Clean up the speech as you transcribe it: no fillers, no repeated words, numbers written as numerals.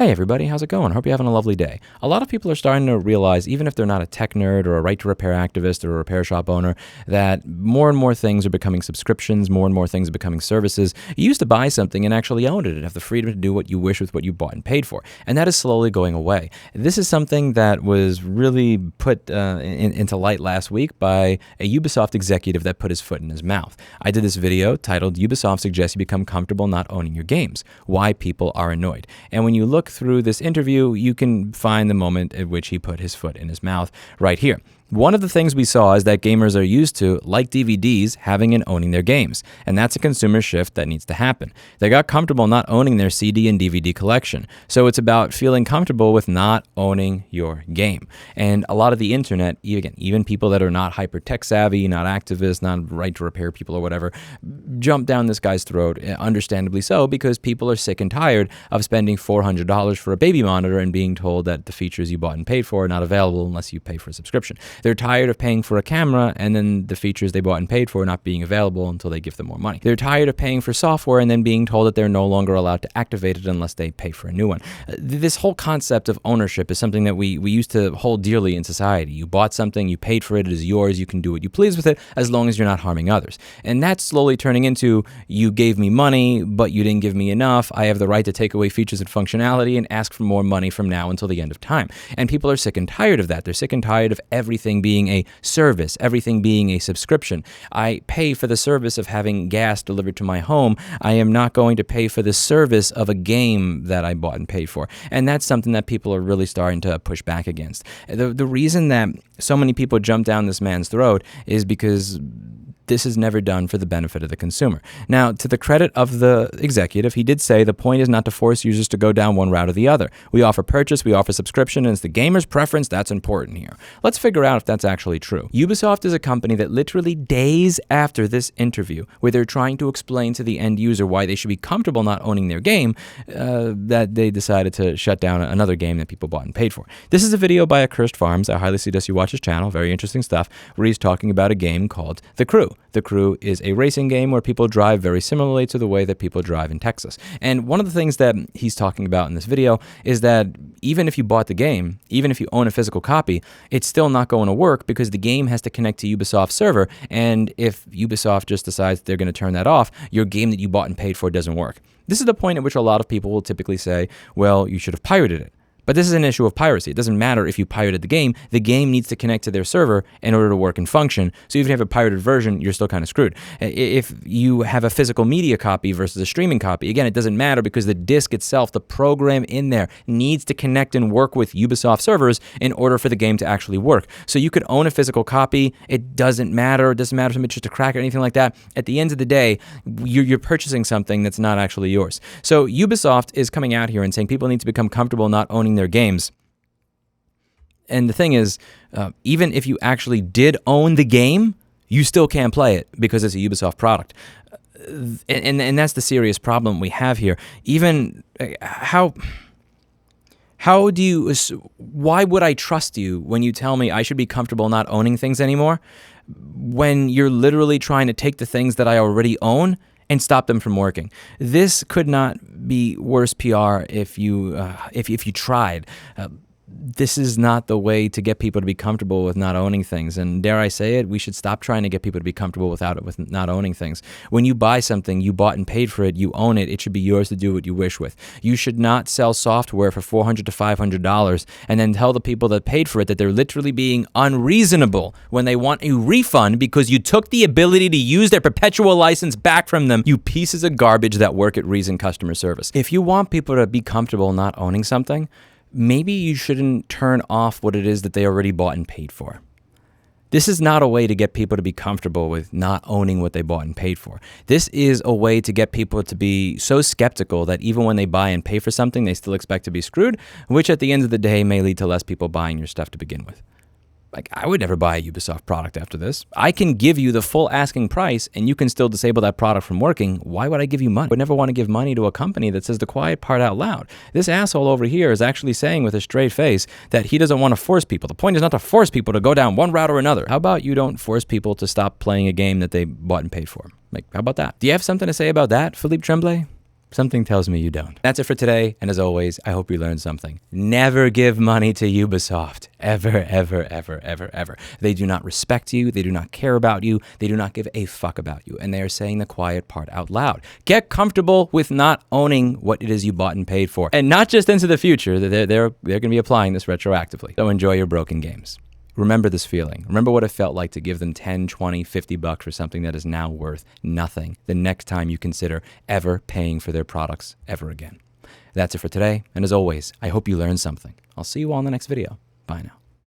Hey everybody, how's it going? Hope you're having a lovely day. A lot of people are starting to realize, even if they're not a tech nerd or a right to repair activist or a repair shop owner, that more and more things are becoming subscriptions, more and more things are becoming services. You used to buy something and actually own it and have the freedom to do what you wish with what you bought and paid for. And that is slowly going away. This is something that was really put into light last week by a Ubisoft executive that put his foot in his mouth. I did this video titled, Ubisoft Suggests You Become Comfortable Not Owning Your Games, Why People Are Annoyed. And when you look through this interview, you can find the moment at which he put his foot in his mouth right here. One of the things we saw is that gamers are used to, like DVDs, having and owning their games. And that's a consumer shift that needs to happen. They got comfortable not owning their CD and DVD collection. So it's about feeling comfortable with not owning your game. And a lot of the internet, even people that are not hyper tech savvy, not activists, not right to repair people or whatever, jump down this guy's throat, understandably so, because people are sick and tired of spending $400 for a baby monitor and being told that the features you bought and paid for are not available unless you pay for a subscription. They're tired of paying for a camera and then the features they bought and paid for not being available until they give them more money. They're tired of paying for software and then being told that they're no longer allowed to activate it unless they pay for a new one. This whole concept of ownership is something that we used to hold dearly in society. You bought something, you paid for it, it is yours, you can do what you please with it as long as you're not harming others. And that's slowly turning into, you gave me money, but you didn't give me enough. I have the right to take away features and functionality and ask for more money from now until the end of time. And people are sick and tired of that. They're sick and tired of everything being a service, everything being a subscription. I pay for the service of having gas delivered to my home. I am not going to pay for the service of a game that I bought and paid for. And that's something that people are really starting to push back against. The reason that so many people jump down this man's throat is because this is never done for the benefit of the consumer. Now, to the credit of the executive, he did say the point is not to force users to go down one route or the other. We offer purchase, we offer subscription, and it's the gamer's preference that's important here. Let's figure out if that's actually true. Ubisoft is a company that literally days after this interview, where they're trying to explain to the end user why they should be comfortable not owning their game, that they decided to shut down another game that people bought and paid for. This is a video by Accursed Farms. I highly suggest you watch his channel. Very interesting stuff, where he's talking about a game called The Crew. The Crew is a racing game where people drive very similarly to the way that people drive in Texas. And one of the things that he's talking about in this video is that even if you bought the game, even if you own a physical copy, it's still not going to work because the game has to connect to Ubisoft's server. And if Ubisoft just decides they're going to turn that off, your game that you bought and paid for doesn't work. This is the point at which a lot of people will typically say, well, you should have pirated it. But this is an issue of piracy. It doesn't matter if you pirated the game needs to connect to their server in order to work and function. So even if you have a pirated version, you're still kind of screwed. If you have a physical media copy versus a streaming copy, again, it doesn't matter because the disc itself, the program in there, needs to connect and work with Ubisoft servers in order for the game to actually work. So you could own a physical copy. It doesn't matter. It doesn't matter if somebody just to crack it or anything like that. At the end of the day, you're purchasing something that's not actually yours. So Ubisoft is coming out here and saying people need to become comfortable not owning their games. And the thing is, even if you actually did own the game, you still can't play it because it's a Ubisoft product. And that's the serious problem we have here. Even how do you, why would I trust you when you tell me I should be comfortable not owning things anymore when you're literally trying to take the things that I already own and stop them from working? This could not be worse PR if you tried. This is not the way to get people to be comfortable with not owning things. And dare I say it, we should stop trying to get people to be comfortable with not owning things. When you buy something, you bought and paid for it, you own it, it should be yours to do what you wish with. You should not sell software for $400 to $500 and then tell the people that paid for it that they're literally being unreasonable when they want a refund because you took the ability to use their perpetual license back from them, you pieces of garbage that work at Reason customer service. If you want people to be comfortable not owning something, maybe you shouldn't turn off what it is that they already bought and paid for. This is not a way to get people to be comfortable with not owning what they bought and paid for. This is a way to get people to be so skeptical that even when they buy and pay for something, they still expect to be screwed, which at the end of the day may lead to less people buying your stuff to begin with. Like, I would never buy a Ubisoft product after this. I can give you the full asking price and you can still disable that product from working. Why would I give you money? I would never want to give money to a company that says the quiet part out loud. This asshole over here is actually saying with a straight face that he doesn't want to force people. The point is not to force people to go down one route or another. How about you don't force people to stop playing a game that they bought and paid for? Like, how about that? Do you have something to say about that, Philippe Tremblay? Something tells me you don't. That's it for today, and as always, I hope you learned something. Never give money to Ubisoft. Ever, ever, ever, ever, ever. They do not respect you, they do not care about you, they do not give a fuck about you, and they are saying the quiet part out loud. Get comfortable with not owning what it is you bought and paid for, and not just into the future. They're going to be applying this retroactively. So enjoy your broken games. Remember this feeling. Remember what it felt like to give them 10, 20, 50 bucks for something that is now worth nothing the next time you consider ever paying for their products ever again. That's it for today, and as always, I hope you learned something. I'll see you all in the next video. Bye now.